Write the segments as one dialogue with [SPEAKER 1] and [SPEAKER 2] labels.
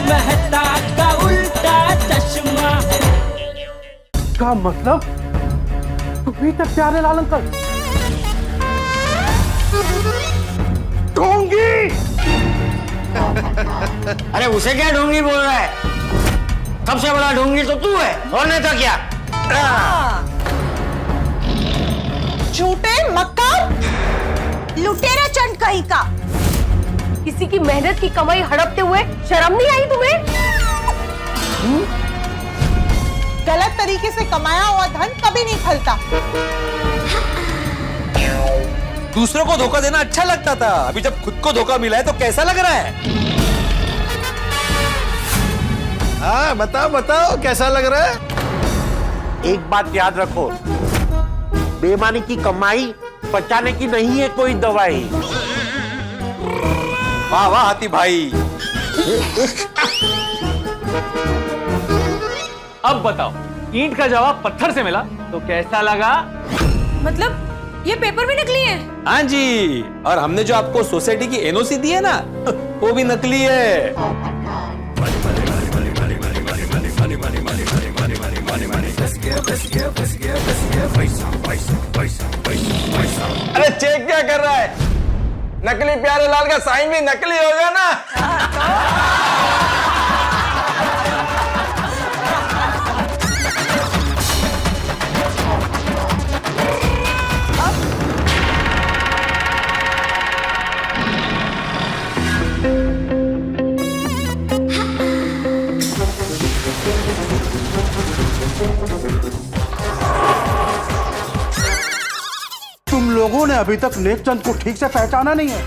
[SPEAKER 1] मेहता का उल्टा चश्मा।
[SPEAKER 2] क्या मतलब? तुम्ही तर प्यारे लाल अंकल ढोंगी।
[SPEAKER 3] अरे उसे क्या ढोंगी बोल रहा है? सबसे बड़ा ढोंगी तो तू है, और नहीं तो क्या?
[SPEAKER 4] झूठे मक्कार, लुटेरा चंड कहीं का।
[SPEAKER 5] किसी की मेहनत की कमाई हड़पते हुए शर्म नहीं आई तुम्हें?
[SPEAKER 4] गलत तरीके से कमाया हुआ धन कभी नहीं फलता।
[SPEAKER 6] दूसरों को धोखा देना अच्छा लगता था, अभी जब खुद को धोखा मिला है तो कैसा लग रहा है?
[SPEAKER 7] हाँ बताओ बताओ कैसा लग रहा है?
[SPEAKER 8] एक बात याद रखो, बेईमानी की कमाई बचाने की नहीं है कोई दवाई।
[SPEAKER 6] वाह वाह हाथी भाई।
[SPEAKER 2] अब बताओ, ईंट का जवाब पत्थर से मिला तो कैसा लगा?
[SPEAKER 5] मतलब ये पेपर भी नकली है?
[SPEAKER 6] हाँ जी, और हमने जो आपको सोसाइटी की एनओसी दी है ना, वो भी नकली है।
[SPEAKER 7] अरे चेक क्या कर रहा है? नकली प्यारे लाल का साइन भी नकली होगा ना?
[SPEAKER 2] तुम लोगों ने अभी तक नेकचंद को ठीक से पहचाना नहीं है।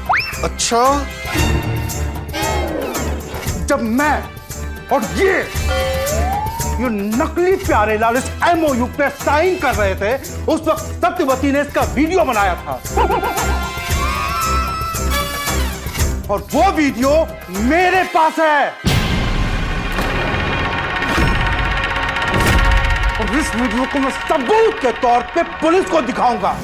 [SPEAKER 7] अच्छा,
[SPEAKER 2] जब मैं और ये नकली प्यारे लाल इस एमओयू पे साइन कर रहे थे, उस वक्त सत्यवती ने इसका वीडियो बनाया था और वो वीडियो मेरे पास है। और इस वीडियो को मैं सबूत के तौर पे पुलिस को दिखाऊंगा।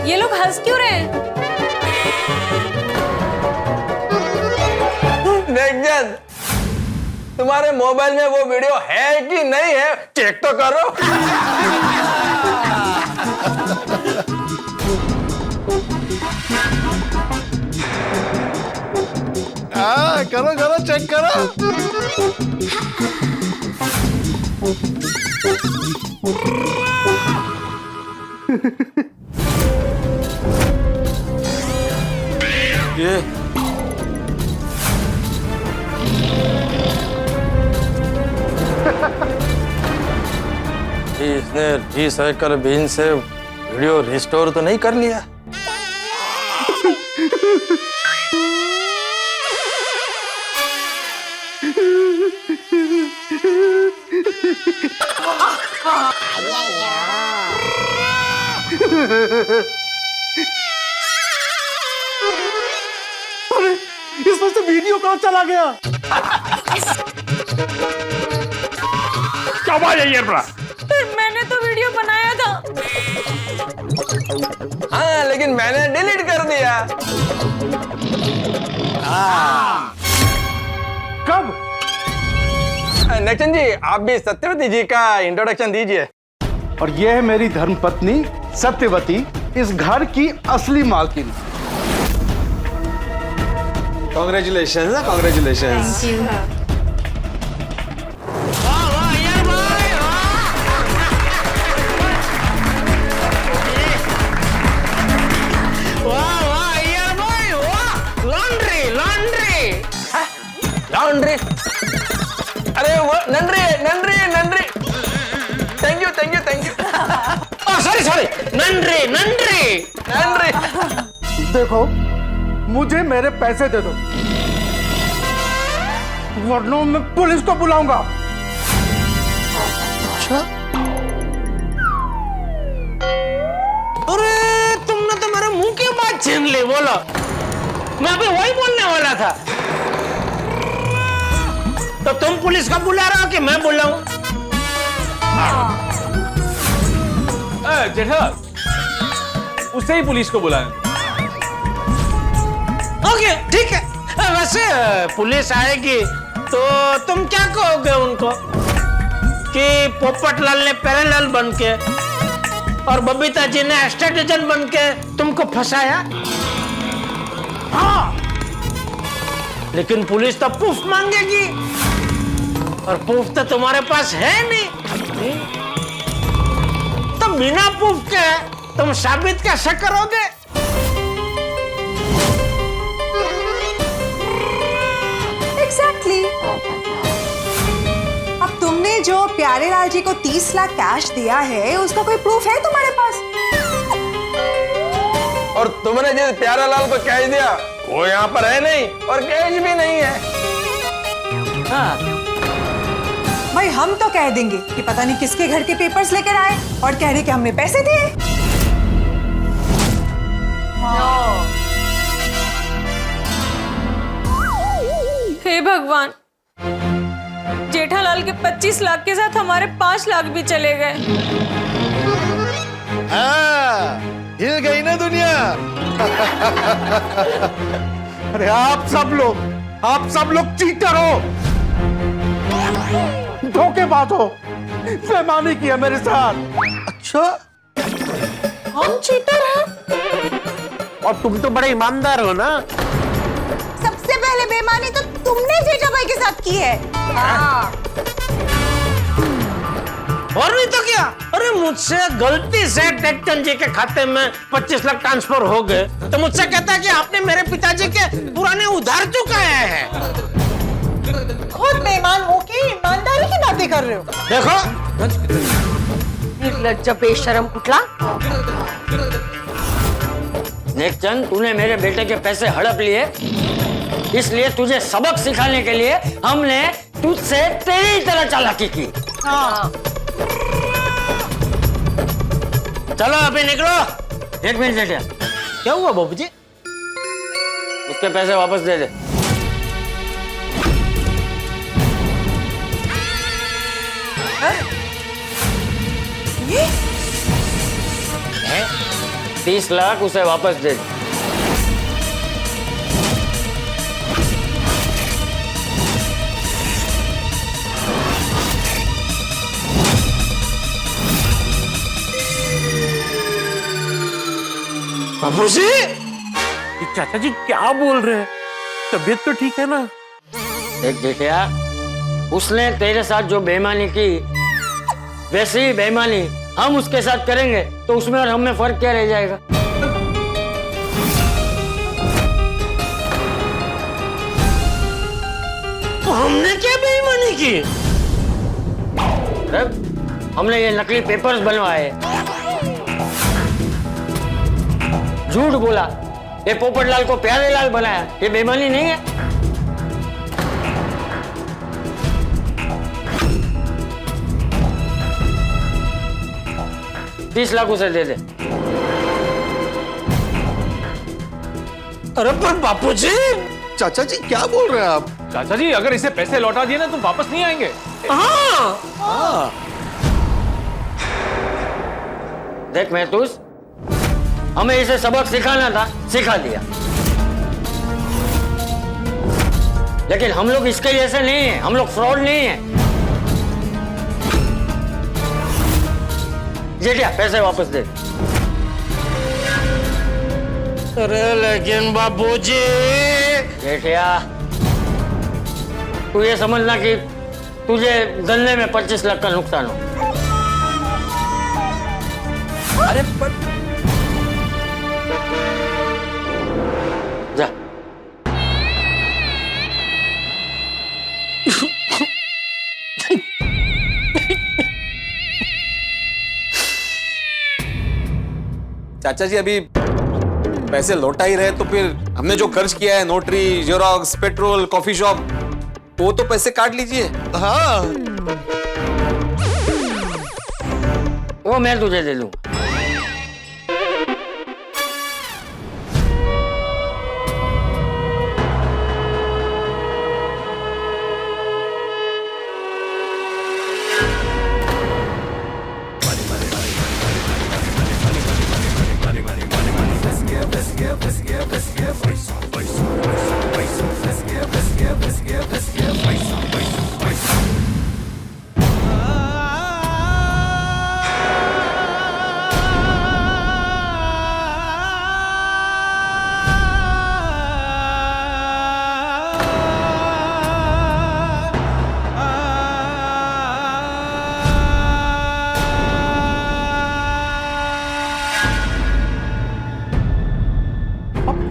[SPEAKER 5] ये लोग हंस क्यों रहे हैं?
[SPEAKER 7] नेकचंद, तुम्हारे मोबाइल में वो वीडियो है कि नहीं है, चेक तो करो। हाँ करो करो, चेक करो।
[SPEAKER 6] ये इसने रिसाइकल बिन से वीडियो रिस्टोर तो नहीं कर लिया?
[SPEAKER 2] अरे इसमें से वीडियो कहाँ चला गया?
[SPEAKER 7] क्या बात है ये बड़ा?
[SPEAKER 5] मैंने तो वीडियो बनाया था।
[SPEAKER 7] हाँ लेकिन मैंने डिलीट कर दिया।
[SPEAKER 2] कब?
[SPEAKER 7] नेकचंद जी, आप भी सत्यवती जी का इंट्रोडक्शन दीजिए।
[SPEAKER 2] और ये है मेरी धर्मपत्नी सत्यवती, इस घर की असली मालकिन।
[SPEAKER 6] Congratulation, congratulation.
[SPEAKER 7] लॉन्ड्री, अरे वो नंद्री नंद्री नंद्री। Thank you thank you thank you.
[SPEAKER 3] Sorry sorry, नंद्री नंद्री
[SPEAKER 7] नंद्री।
[SPEAKER 2] देखो, मुझे मेरे पैसे दे दो, वरना मैं पुलिस को बुलाऊंगा।
[SPEAKER 3] अच्छा? अरे तुमने तो मेरे मुंह की बात छीन ली। बोलो, मैं अभी वही बोलने वाला था। तो तुम पुलिस को बुला रहे हो कि मैं बुलाऊं?
[SPEAKER 6] जेठा, उसे ही पुलिस को बुलाएं।
[SPEAKER 3] ओके, ठीक है। वैसे पुलिस आएगी तो तुम क्या कहोगे उनको कि पोपटलाल ने प्यारेलाल बनके और बबीता जी ने एस्टेट एजेंट बनके तुमको फंसाया? हाँ, लेकिन पुलिस तो प्रूफ मांगेगी और प्रूफ तो तुम्हारे पास है नहीं। तो बिना प्रूफ के तुम साबित कैसे करोगे?
[SPEAKER 9] एग्जैक्टली। अब तुमने जो प्यारेलाल जी को 30 लाख कैश दिया है, उसका कोई प्रूफ है तुम्हारे पास?
[SPEAKER 7] और तुमने जिस प्यारेलाल को कैश दिया वो यहाँ पर है नहीं और कैश भी नहीं है।
[SPEAKER 3] हाँ।
[SPEAKER 9] भाई हम तो कह देंगे कि पता नहीं किसके घर के पेपर्स लेकर आए और कह रहे कि हमने पैसे दिए।
[SPEAKER 10] हे भगवान, जेठालाल के 25 लाख के साथ हमारे 5 लाख भी चले गए।
[SPEAKER 2] हिल गई ना दुनिया। अरे आप सब लोग चीटर हो, धोखेबाज हो, बेईमानी की है मेरे साथ।
[SPEAKER 8] अच्छा,
[SPEAKER 4] हम चीटर हैं?
[SPEAKER 8] और तुम तो बड़े ईमानदार हो ना।
[SPEAKER 4] सबसे पहले बेईमानी तो तुमने जेठा भाई के साथ की है।
[SPEAKER 3] और नहीं तो क्या? अरे मुझसे गलती से टेक्टन जी के खाते में 25 लाख ट्रांसफर हो गए तो मुझसे कहता है कि आपने मेरे पिताजी के पुराने उधार चुकाए हैं।
[SPEAKER 4] खुद बेईमान हो के ईमानदारी की बातें कर रहे हो।
[SPEAKER 3] देखो,
[SPEAKER 5] निर्लज्ज बेशरम कुटला।
[SPEAKER 3] नेकचंद, तूने मेरे बेटे के पैसे हड़प लिए, इसलिए तुझे सबक सिखाने के लिए हमने तुझसे तेरी तरह चालाकी की।
[SPEAKER 4] हाँ।
[SPEAKER 3] चलो अभी निकलो। एक मिनट बेटा, क्या हुआ बाबू जी? उसके पैसे वापस दे दे।
[SPEAKER 9] ये
[SPEAKER 3] 30 लाख उसे वापस दे दे। बाबू जी,
[SPEAKER 8] चाचा जी क्या बोल रहे हैं? तबीयत तो ठीक है ना?
[SPEAKER 3] देख बेटिया, उसने तेरे साथ जो बेईमानी की वैसी ही बेईमानी हम उसके साथ करेंगे तो उसमें और हमें फर्क क्या रह जाएगा? तो हमने क्या बेईमानी की? हमने ये नकली पेपर्स बनवाए, झूठ बोला, ये पोपटलाल को प्यारेलाल बनाया, ये बेईमानी नहीं है? 30 लाख उसे दे दे। अरे पर बापूजी,
[SPEAKER 8] चाचा जी क्या बोल रहे हैं आप?
[SPEAKER 6] चाचा जी, अगर इसे पैसे लौटा दिए ना तो वापस नहीं आएंगे।
[SPEAKER 3] हाँ। देख महतूस, हमें इसे सबक सिखाना था, सिखा दिया, लेकिन हम लोग इसके जैसे नहीं हैं, हम लोग फ्रॉड नहीं हैं। जेठिया, पैसे वापस दे। अरे लेकिन बाबूजी। जेठिया, तू ये समझना कि तुझे गन्ने में 25 लाख का नुकसान हो।
[SPEAKER 8] अरे पर
[SPEAKER 3] जा।
[SPEAKER 6] चाचा जी, अभी पैसे लौटा ही रहे तो फिर हमने जो खर्च किया है, notary, xerox, petrol, coffee shop, वो तो पैसे काट लीजिए।
[SPEAKER 8] हाँ,
[SPEAKER 3] वो मैं तुझे दे दूं।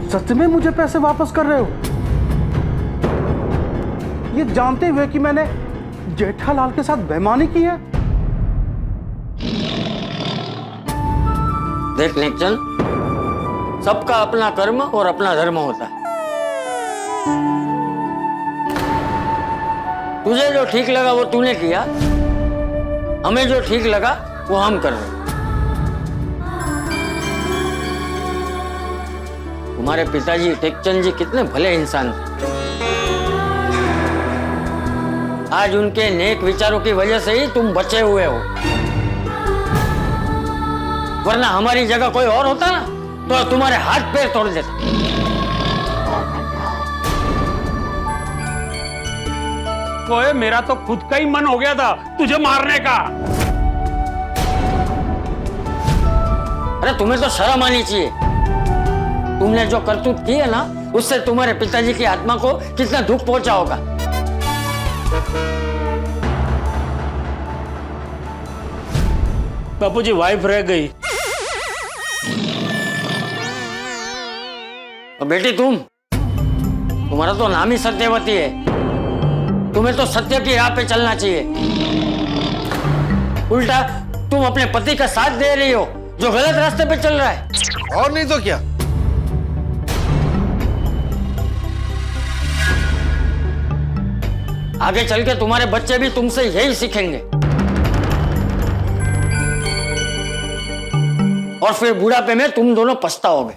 [SPEAKER 2] सच में मुझे पैसे वापस कर रहे हो, ये जानते हुए कि मैंने जेठालाल के साथ बेईमानी की है?
[SPEAKER 3] देख नेकचंद, सबका अपना कर्म और अपना धर्म होता है। तुझे जो ठीक लगा वो तूने किया, हमें जो ठीक लगा वो हम कर रहे हैं। तुम्हारे पिताजी टेकचंद जी कितने भले इंसान थे। आज उनके नेक विचारों की वजह से ही तुम बचे हुए हो, वरना हमारी जगह कोई और होता ना तो तुम्हारे हाथ पैर तोड़ देता।
[SPEAKER 11] ओए, मेरा तो खुद का ही मन हो गया था तुझे मारने का।
[SPEAKER 3] अरे तुम्हें तो शर्म आनी चाहिए। तुमने जो करतूत की है ना, उससे तुम्हारे पिताजी की आत्मा को कितना दुख पहुंचा होगा।
[SPEAKER 11] बापूजी, वाइफ रह गई।
[SPEAKER 3] और बेटी तुम्हारा तो नाम ही सत्यवती है। तुम्हें तो सत्य की राह पे चलना चाहिए। उल्टा तुम अपने पति का साथ दे रही हो जो गलत रास्ते पे चल रहा है।
[SPEAKER 8] और नहीं तो क्या।
[SPEAKER 3] आगे चल के तुम्हारे बच्चे भी तुमसे यही सीखेंगे, और फिर बुढ़ापे में तुम दोनों पछताओगे।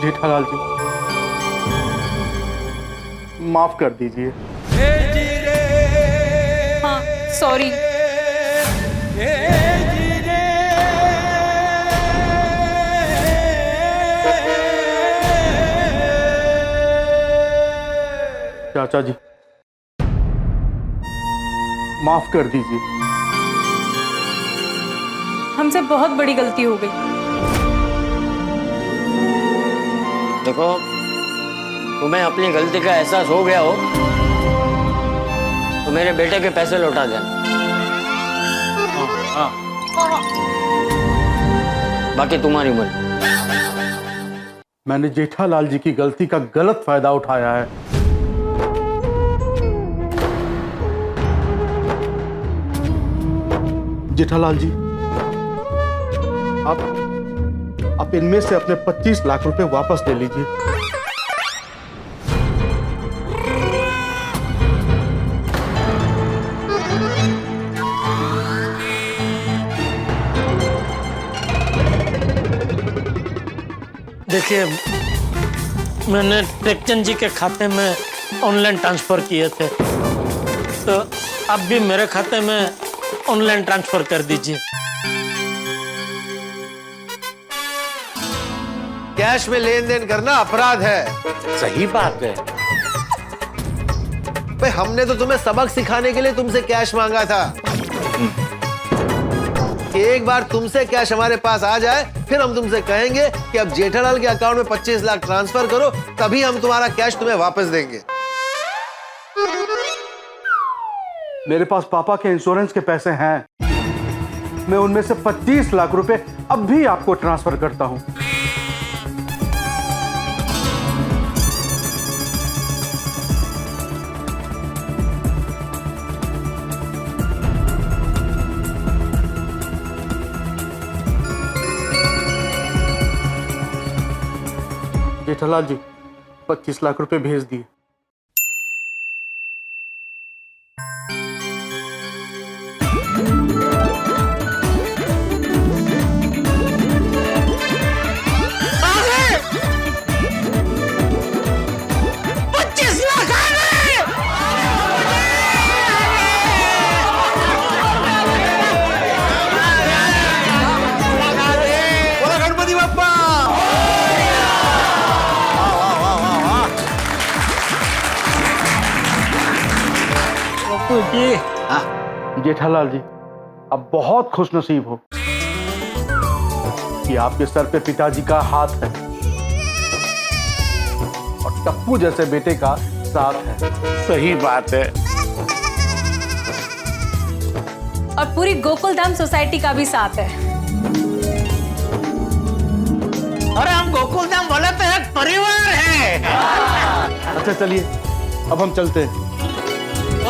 [SPEAKER 2] जेठालाल जी, माफ कर दीजिए।
[SPEAKER 10] हाँ, सॉरी।
[SPEAKER 2] चाचा जी, माफ कर दीजिए।
[SPEAKER 10] हमसे बहुत बड़ी गलती हो गई।
[SPEAKER 3] देखो, तुम्हें अपनी गलती का एहसास हो गया हो तो मेरे बेटे के पैसे लौटा देना। बाकी तुम्हारी मर्जी।
[SPEAKER 2] मैंने जेठालाल जी की गलती का गलत फायदा उठाया है। जेठालाल जी, आप इनमें से अपने 25 लाख रुपए वापस ले लीजिए।
[SPEAKER 11] देखिए, मैंने टेकचंद जी के खाते में ऑनलाइन ट्रांसफर किए थे, तो आप भी मेरे खाते में ऑनलाइन ट्रांसफर कर दीजिए।
[SPEAKER 8] कैश में लेन देन करना अपराध है।
[SPEAKER 7] सही बात है भाई, हमने तो तुम्हें सबक सिखाने के लिए तुमसे कैश मांगा था कि एक बार तुमसे कैश हमारे पास आ जाए, फिर हम तुमसे कहेंगे कि अब जेठालाल के अकाउंट में 25 लाख ट्रांसफर करो, तभी हम तुम्हारा कैश तुम्हें वापस देंगे।
[SPEAKER 2] मेरे पास पापा के इंश्योरेंस के पैसे हैं, मैं उनमें से 25 लाख रुपए अब भी आपको ट्रांसफर करता हूं। जेठालाल जी 25 लाख रुपए भेज दिए। जेठालाल जी अब बहुत खुश नसीब हो कि आपके सर पे पिताजी का हाथ है और टप्पू जैसे बेटे का साथ है।
[SPEAKER 3] सही बात है।
[SPEAKER 10] और पूरी गोकुल धाम सोसाइटी का भी साथ है।
[SPEAKER 3] अरे हम गोकुल धाम वाले तो एक परिवार है।
[SPEAKER 2] अच्छा चलिए अब हम चलते हैं।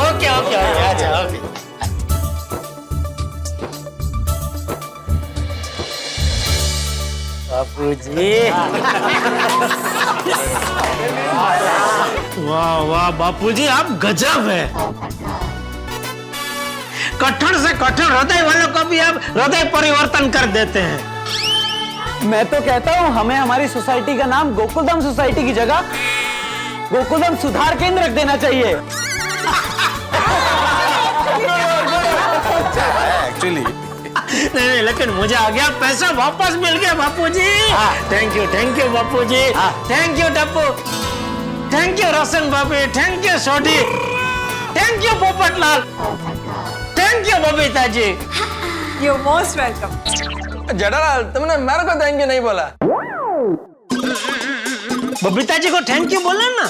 [SPEAKER 3] ओके ओके अच्छा ओके। बापूजी वाह वाह बापूजी आप गजब है। कठिन से कठिन हृदय वालों को भी आप हृदय परिवर्तन कर देते हैं।
[SPEAKER 1] मैं तो कहता हूँ हमें हमारी सोसाइटी का नाम गोकुलधाम सोसाइटी की जगह गोकुलधाम सुधार केंद्र रख देना चाहिए।
[SPEAKER 6] एक्चुअली
[SPEAKER 3] नहीं लेकिन मुझे आ गया, पैसा वापस मिल गया Bapuji. Thank you Bapuji. Thank you Tappu, thank you Roshan बाबी, thank you Sodhi, thank you Popatlal, thank you Babita ji.
[SPEAKER 9] You most welcome.
[SPEAKER 1] Jethalal तुमने मेरे को थैंक यू नहीं बोला।
[SPEAKER 3] बबीता जी को थैंक यू बोला ना।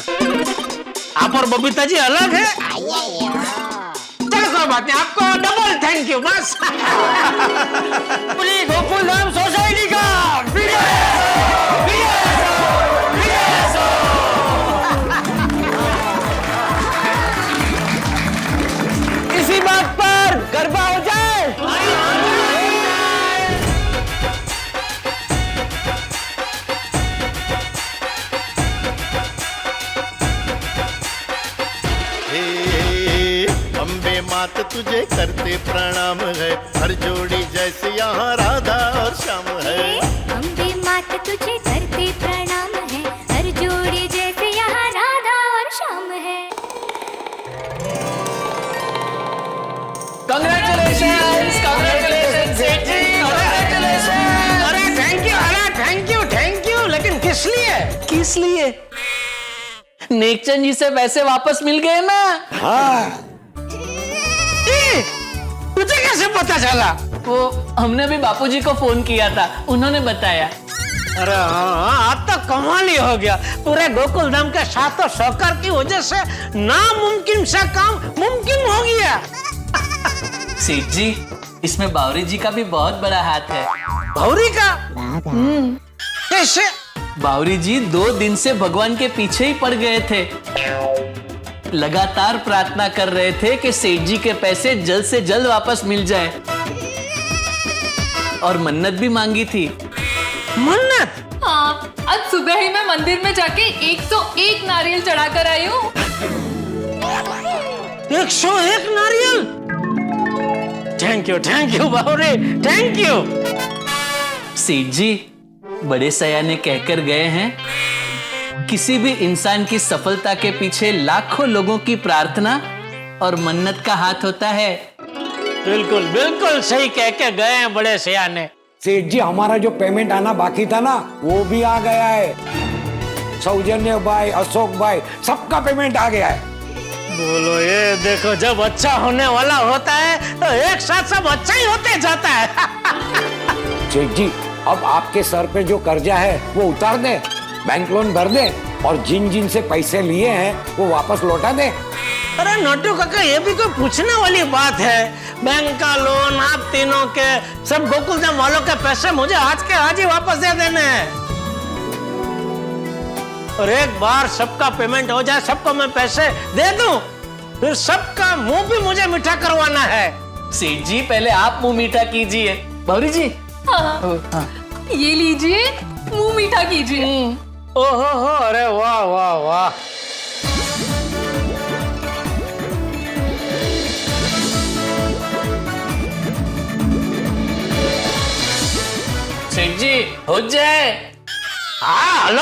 [SPEAKER 3] आप और बबीता जी अलग है। चलो कोई बात नहीं, आपको डबल थैंक यू बस।
[SPEAKER 1] पूरी गोकुलधाम सोसाइटी का इसी बात पर गरबा हो जाए।
[SPEAKER 12] अम्बे मात तुझे करते प्रणाम है, हर जोड़ी जैसे यहाँ राधा और श्याम है।
[SPEAKER 13] अम्बे मात तुझे करते प्रणाम है, हर जोड़ी जैसे यहाँ राधा और श्याम है।
[SPEAKER 1] Congratulations, congratulations, सेठ जी, congratulations।
[SPEAKER 3] अरे थैंक यू, लेकिन किस लिए?
[SPEAKER 1] किस लिए? नेकचंद जी से पैसे वापस मिल गए ना।
[SPEAKER 8] हाँ
[SPEAKER 3] तुझे कैसे पता चला?
[SPEAKER 1] वो हमने भी बापूजी को फोन किया था, उन्होंने बताया।
[SPEAKER 3] अरे हाँ आज तो कमाल ही हो गया। पूरे गोकुलधाम के सातों शौकर की वजह से नामुमकिन सा काम मुमकिन हो गया।
[SPEAKER 1] सेठ जी इसमें बावरी जी का भी बहुत बड़ा हाथ है।
[SPEAKER 3] भौरी का? कैसे?
[SPEAKER 1] बावरी जी 2 दिन से भगवान के पीछे ही पड़ गए थे। लगातार प्रार्थना कर रहे थे कि सेठ जी के पैसे जल्द से जल्द वापस मिल जाए और मन्नत भी मांगी थी।
[SPEAKER 3] मन्नत?
[SPEAKER 10] हाँ, आज सुबह ही मैं मंदिर में जाके 101 नारियल चढ़ाकर आई हूँ।
[SPEAKER 3] 101 नारियल? Thank you Bawri, thank you.
[SPEAKER 1] सेठ जी बड़े सयाने कहकर गए हैं, किसी भी इंसान की सफलता के पीछे लाखों लोगों की प्रार्थना और मन्नत का हाथ होता है।
[SPEAKER 3] बिल्कुल सही कह के गए हैं बड़े सयाने।
[SPEAKER 8] सेठ जी हमारा जो पेमेंट आना बाकी था ना वो भी आ गया है। सौजन्य भाई, अशोक भाई, सबका पेमेंट आ गया है।
[SPEAKER 3] बोलो ये देखो, जब अच्छा होने वाला होता है तो एक साथ सब अच्छा ही होते जाता है।
[SPEAKER 8] सेठ जी अब आपके सर पे जो कर्जा है वो उतार दे, बैंक लोन भर दे और जिन जिन से पैसे लिए हैं वो वापस लौटा दे।
[SPEAKER 3] अरे नोटू काका, ये भी कोई पूछने वाली बात है? बैंक का लोन आप तीनों के, सब गोकुलधाम वालों के पैसे मुझे आज के आज ही वापस दे देने हैं। और एक बार सबका पेमेंट हो जाए, सबको मैं पैसे दे दूं, फिर सबका मुंह भी मुझे मीठा करवाना है।
[SPEAKER 1] सेठ जी पहले आप मुंह मीठा कीजिए। भौरी जी
[SPEAKER 10] हाँ। ये लीजिए, मुंह मीठा कीजिए।
[SPEAKER 3] ओहो हो, अरे वाह वाह वाह।
[SPEAKER 1] सेठ जी हो जाए।
[SPEAKER 3] हाँ हेलो,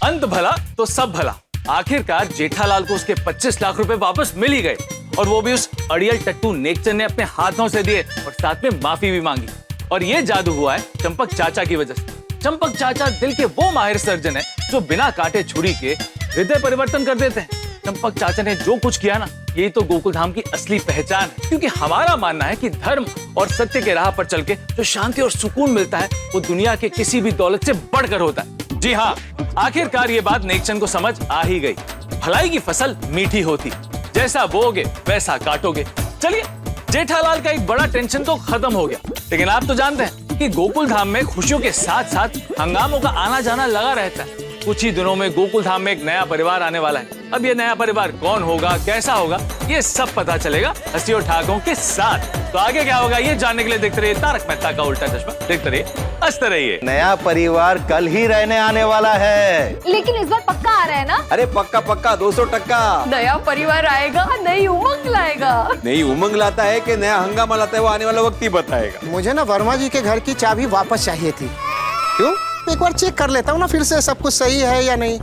[SPEAKER 6] अंत भला तो सब भला। आखिरकार जेठालाल को उसके 25 लाख रुपए वापस मिल ही गए, और वो भी उस अड़ियल टट्टू नेकचंद ने अपने हाथों से दिए और साथ में माफी भी मांगी। और ये जादू हुआ है चंपक चाचा की वजह से। चंपक चाचा दिल के वो माहिर सर्जन है जो बिना कांटे छुरी के हृदय परिवर्तन कर देते हैं। चंपक चाचा ने जो कुछ किया ना, ये तो गोकुलधाम की असली पहचान है। क्योंकि हमारा मानना है कि धर्म और सत्य के राह पर चल के जो शांति और सुकून मिलता है, वो दुनिया के किसी भी दौलत से बढ़कर होता है। जी हाँ, आखिरकार ये बात नेकचंद को समझ आ ही गई। भलाई की फसल मीठी होती, जैसा बोओगे वैसा काटोगे। चलिए, जेठालाल का एक बड़ा टेंशन तो खत्म हो गया। लेकिन आप तो जानते हैं कि गोकुलधाम में खुशियों के साथ साथ हंगामों का आना जाना लगा रहता है। कुछ ही दिनों में गोकुलधाम में एक नया परिवार आने वाला है। अब ये नया परिवार कौन होगा, कैसा होगा, ये सब पता चलेगा हंसी और ठहाकों के साथ। तो आगे क्या होगा ये जानने के लिए देखते रहिए तारक मेहता का उल्टा चश्मा। देखते रहिए, हंसते रहिए।
[SPEAKER 7] नया परिवार कल ही रहने आने वाला है।
[SPEAKER 5] लेकिन इस बार पक्का आ रहा है ना?
[SPEAKER 6] अरे पक्का पक्का 200%।
[SPEAKER 5] नया परिवार आएगा, नई उमंग लाएगा।
[SPEAKER 6] नई उमंग लाता है कि नया हंगामा लाता है, वो आने वाला वक्त ही बताएगा।
[SPEAKER 14] मुझे ना वर्मा जी के घर की चाबी वापस चाहिए थी।
[SPEAKER 6] क्यों?
[SPEAKER 14] एक बार चेक कर लेता हूँ ना फिर से सब कुछ सही है या नहीं।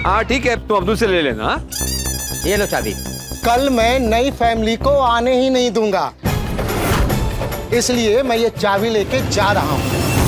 [SPEAKER 6] हाँ ठीक है, तुम अब्दुल से ले लेना।
[SPEAKER 14] ये लो चाबी। कल मैं नई फैमिली को आने ही नहीं दूंगा, इसलिए मैं ये चाबी लेके जा रहा हूँ।